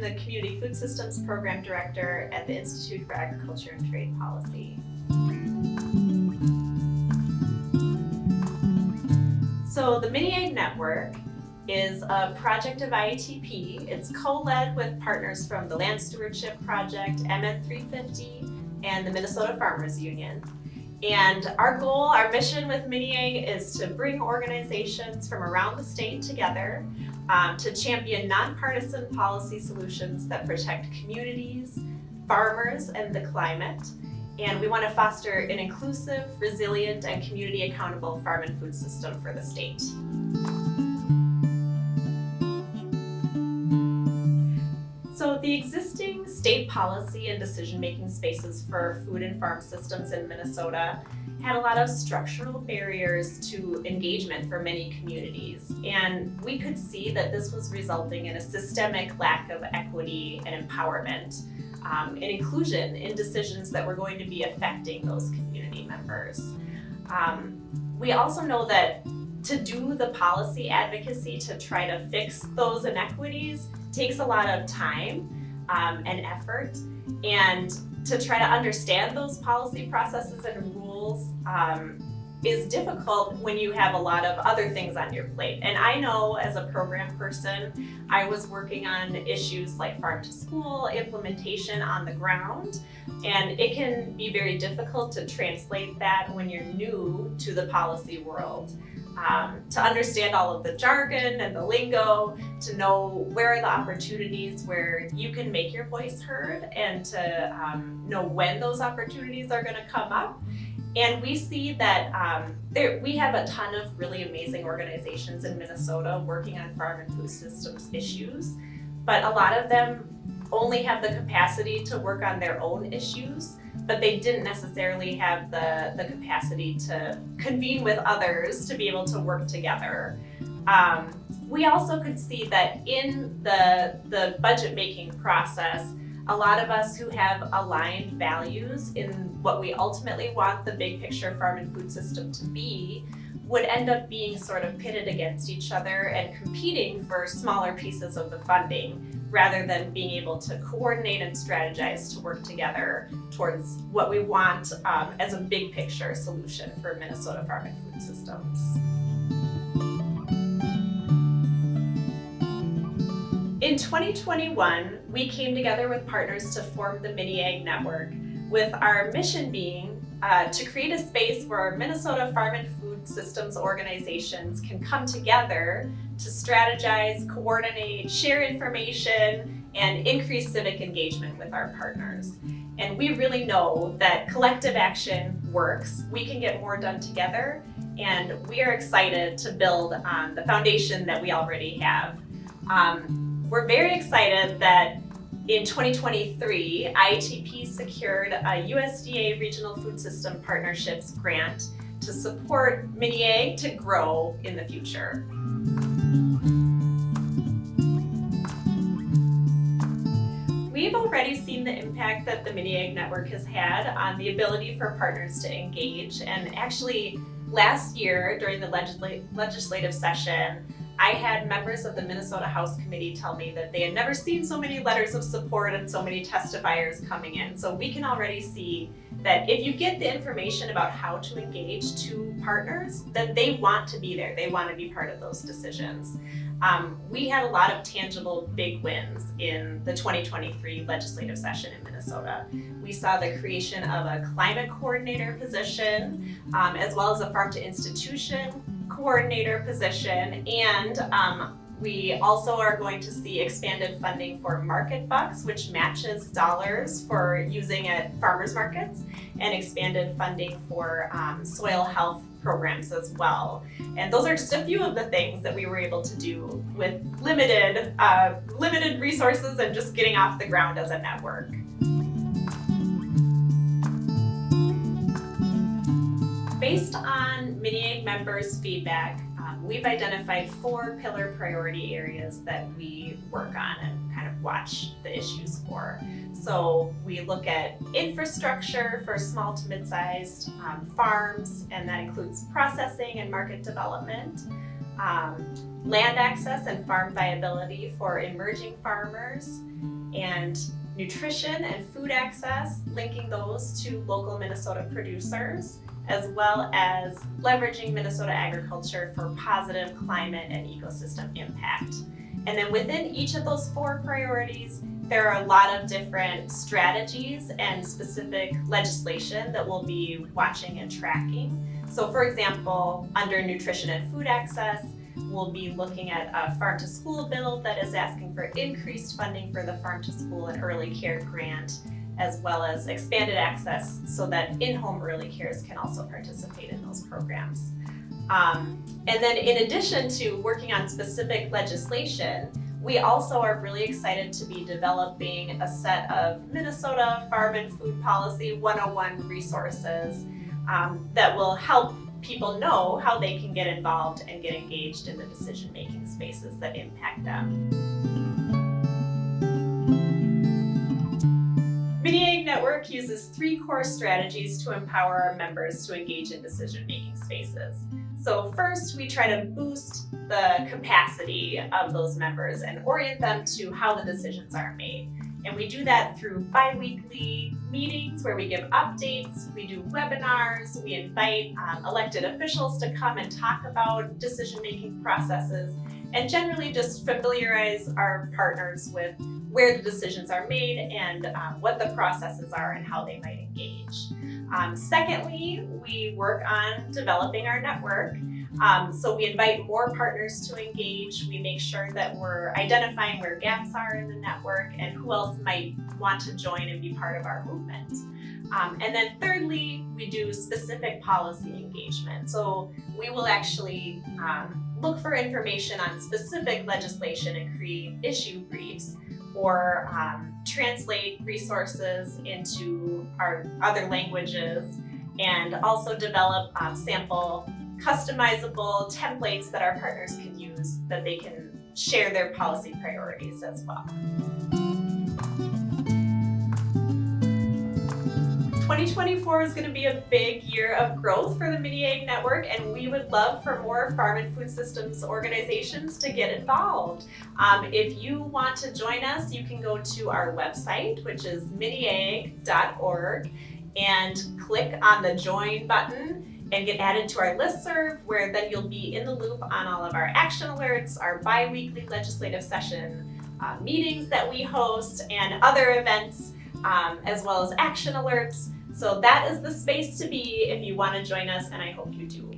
the Community Food Systems Program Director at the Institute for Agriculture and Trade Policy. So the MinneAg Network is a project of IATP. It's co-led with partners from the Land Stewardship Project, MN350, and the Minnesota Farmers Union. And our goal, our mission with MinneAg is to bring organizations from around the state together to champion nonpartisan policy solutions that protect communities, farmers, and the climate. And we want to foster an inclusive, resilient, and community accountable farm and food system for the state. So the existing state policy and decision-making spaces for food and farm systems in Minnesota had a lot of structural barriers to engagement for many communities. And we could see that this was resulting in a systemic lack of equity and empowerment and inclusion in decisions that were going to be affecting those community members. We also know that to do the policy advocacy to try to fix those inequities takes a lot of time and effort, and to try to understand those policy processes and rules is difficult when you have a lot of other things on your plate. And I know as a program person, I was working on issues like farm to school implementation on the ground, and it can be very difficult to translate that when you're new to the policy world. To understand all of the jargon and the lingo, to know where are the opportunities where you can make your voice heard, and to know when those opportunities are going to come up. And we see that we have a ton of really amazing organizations in Minnesota working on farm and food systems issues, but a lot of them only have the capacity to work on their own issues, but they didn't necessarily have the capacity to convene with others to be able to work together. We also could see that in the budget making process, a lot of us who have aligned values in what we ultimately want the big picture farm and food system to be would end up being sort of pitted against each other and competing for smaller pieces of the funding, rather than being able to coordinate and strategize to work together towards what we want as a big picture solution for Minnesota farm and food systems. In 2021, we came together with partners to form the MinneAg Network, with our mission being to create a space where Minnesota farm and food systems organizations can come together to strategize, coordinate, share information, and increase civic engagement with our partners. And we really know that collective action works. We can get more done together, and we are excited to build on the foundation that we already have. We're very excited that in 2023, IATP secured a USDA Regional Food System Partnerships grant to support MinneAg to grow in the future. We've already seen the impact that the MinneAg Network has had on the ability for partners to engage. And actually, last year during the legislative session, I had members of the Minnesota House Committee tell me that they had never seen so many letters of support and so many testifiers coming in. So we can already see that if you get the information about how to engage to partners, then they want to be there. They want to be part of those decisions. We had a lot of tangible big wins in the 2023 legislative session in Minnesota. We saw the creation of a climate coordinator position, as well as a farm to institution coordinator position, and we also are going to see expanded funding for market bucks, which matches dollars for using at farmers markets, and expanded funding for soil health programs as well. And those are just a few of the things that we were able to do with limited resources and just getting off the ground as a network. Based on MinneAg members' feedback, we've identified 4 pillar priority areas that we work on and kind of watch the issues for. So we look at infrastructure for small to mid-sized farms, and that includes processing and market development, land access and farm viability for emerging farmers, and nutrition and food access, linking those to local Minnesota producers, as well as leveraging Minnesota agriculture for positive climate and ecosystem impact. And then within each of those 4 priorities, there are a lot of different strategies and specific legislation that we'll be watching and tracking. So for example, under nutrition and food access, we'll be looking at a farm to school bill that is asking for increased funding for the farm to school and early care grant, as well as expanded access so that in-home early cares can also participate in those programs. And then in addition to working on specific legislation, we also are really excited to be developing a set of Minnesota Farm and Food Policy 101 resources that will help people know how they can get involved and get engaged in the decision-making spaces that impact them. MinneAg Network uses 3 core strategies to empower our members to engage in decision-making spaces. So first, we try to boost the capacity of those members and orient them to how the decisions are made. And we do that through bi-weekly meetings where we give updates, we do webinars, we invite elected officials to come and talk about decision-making processes, and generally just familiarize our partners with where the decisions are made and what the processes are and how they might engage. Secondly, we work on developing our network. So we invite more partners to engage. We make sure that we're identifying where gaps are in the network and who else might want to join and be part of our movement. And then thirdly, we do specific policy engagement. So we will actually look for information on specific legislation and create issue briefs, or translate resources into our other languages, and also develop sample customizable templates that our partners can use that they can share their policy priorities as well. 2024 is going to be a big year of growth for the MinneAg Network, and we would love for more farm and food systems organizations to get involved. If you want to join us, you can go to our website, which is minneag.org, and click on the join button and get added to our listserv, where then you'll be in the loop on all of our action alerts, our bi-weekly legislative session meetings that we host, and other events, as well as action alerts. So that is the space to be if you want to join us, and I hope you do.